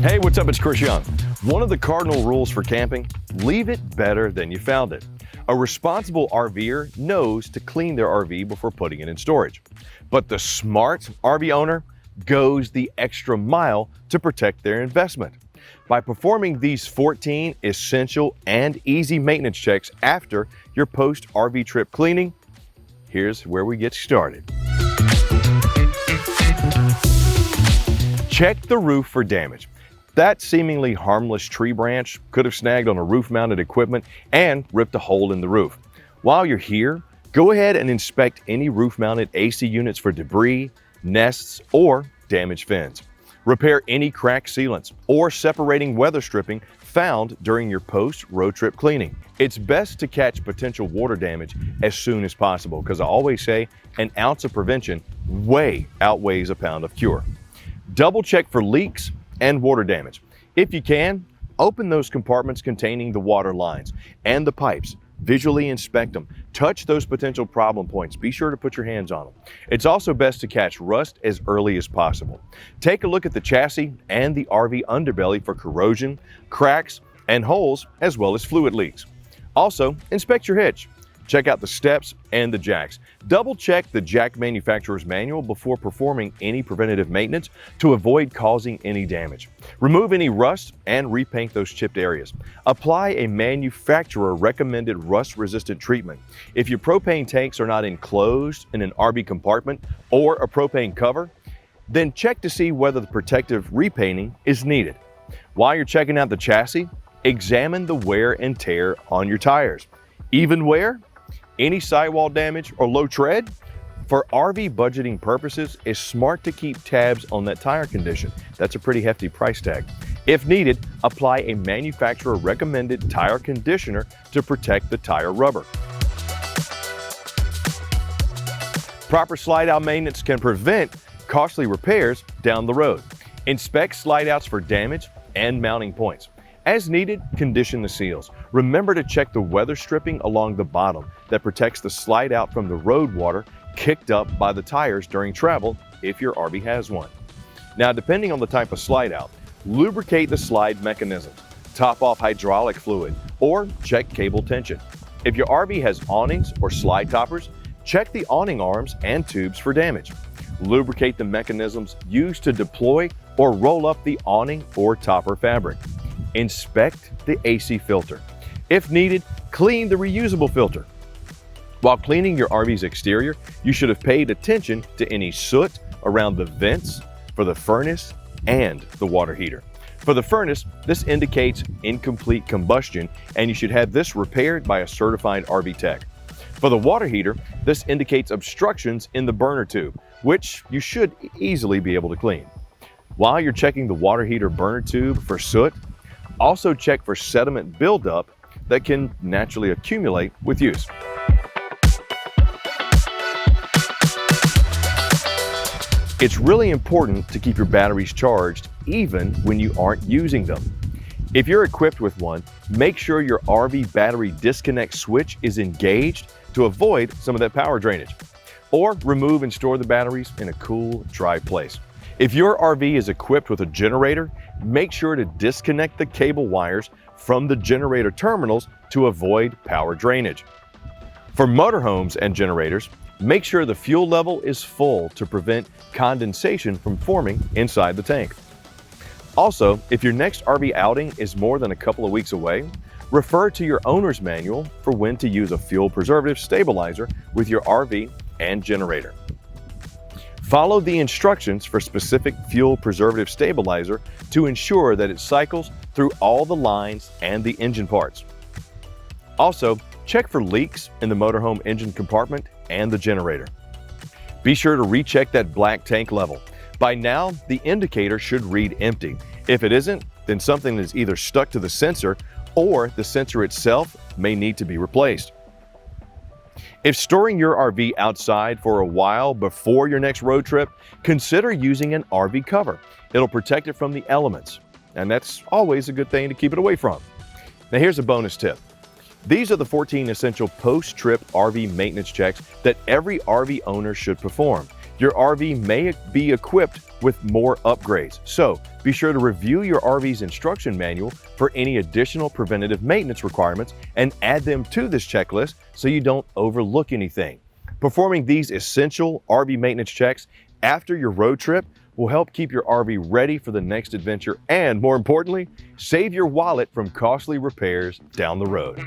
Hey, what's up? It's Chris Young. One of the cardinal rules for camping, leave it better than you found it. A responsible RVer knows to clean their RV before putting it in storage. But the smart RV owner goes the extra mile to protect their investment. By performing these 14 essential and easy maintenance checks after your post-RV trip cleaning, here's where we get started. Check the roof for damage. That seemingly harmless tree branch could have snagged on a roof-mounted equipment and ripped a hole in the roof. While you're here, go ahead and inspect any roof-mounted AC units for debris, nests, or damaged fins. Repair any cracked sealants or separating weather stripping found during your post-road trip cleaning. It's best to catch potential water damage as soon as possible because I always say an ounce of prevention way outweighs a pound of cure. Double check for leaks and water damage. If you can, open those compartments containing the water lines and the pipes. Visually inspect them. Touch those potential problem points. Be sure to put your hands on them. It's also best to catch rust as early as possible. Take a look at the chassis and the RV underbelly for corrosion, cracks, and holes, as well as fluid leaks. Also, inspect your hitch. Check out the steps and the jacks. Double check the jack manufacturer's manual before performing any preventative maintenance to avoid causing any damage. Remove any rust and repaint those chipped areas. Apply a manufacturer recommended rust-resistant treatment. If your propane tanks are not enclosed in an RV compartment or a propane cover, then check to see whether the protective repainting is needed. While you're checking out the chassis, examine the wear and tear on your tires. Even wear? Any sidewall damage or low tread? For RV budgeting purposes, it's smart to keep tabs on that tire condition. That's a pretty hefty price tag. If needed, apply a manufacturer recommended tire conditioner to protect the tire rubber. Proper slide out maintenance can prevent costly repairs down the road. Inspect slide outs for damage and mounting points. As needed, condition the seals. Remember to check the weather stripping along the bottom that protects the slide out from the road water kicked up by the tires during travel if your RV has one. Now, depending on the type of slide out, lubricate the slide mechanisms, top off hydraulic fluid, or check cable tension. If your RV has awnings or slide toppers, check the awning arms and tubes for damage. Lubricate the mechanisms used to deploy or roll up the awning or topper fabric. Inspect the AC filter. If needed, clean the reusable filter. While cleaning your RV's exterior, you should have paid attention to any soot around the vents for the furnace and the water heater. For the furnace, this indicates incomplete combustion, and you should have this repaired by a certified RV tech. For the water heater, this indicates obstructions in the burner tube, which you should easily be able to clean. While you're checking the water heater burner tube for soot, also check for sediment buildup that can naturally accumulate with use. It's really important to keep your batteries charged even when you aren't using them. If you're equipped with one, make sure your RV battery disconnect switch is engaged to avoid some of that power drainage. Or remove and store the batteries in a cool, dry place. If your RV is equipped with a generator, make sure to disconnect the cable wires from the generator terminals to avoid power drainage. For motorhomes and generators, make sure the fuel level is full to prevent condensation from forming inside the tank. Also, if your next RV outing is more than a couple of weeks away, refer to your owner's manual for when to use a fuel preservative stabilizer with your RV and generator. Follow the instructions for specific fuel preservative stabilizer to ensure that it cycles through all the lines and the engine parts. Also, check for leaks in the motorhome engine compartment and the generator. Be sure to recheck that black tank level. By now, the indicator should read empty. If it isn't, then something is either stuck to the sensor or the sensor itself may need to be replaced. If storing your RV outside for a while before your next road trip, consider using an RV cover. It'll protect it from the elements, and that's always a good thing to keep it away from. Now here's a bonus tip. These are the 14 essential post-trip RV maintenance checks that every RV owner should perform. Your RV may be equipped with more upgrades, so be sure to review your RV's instruction manual for any additional preventative maintenance requirements and add them to this checklist so you don't overlook anything. Performing these essential RV maintenance checks after your road trip will help keep your RV ready for the next adventure and, more importantly, save your wallet from costly repairs down the road.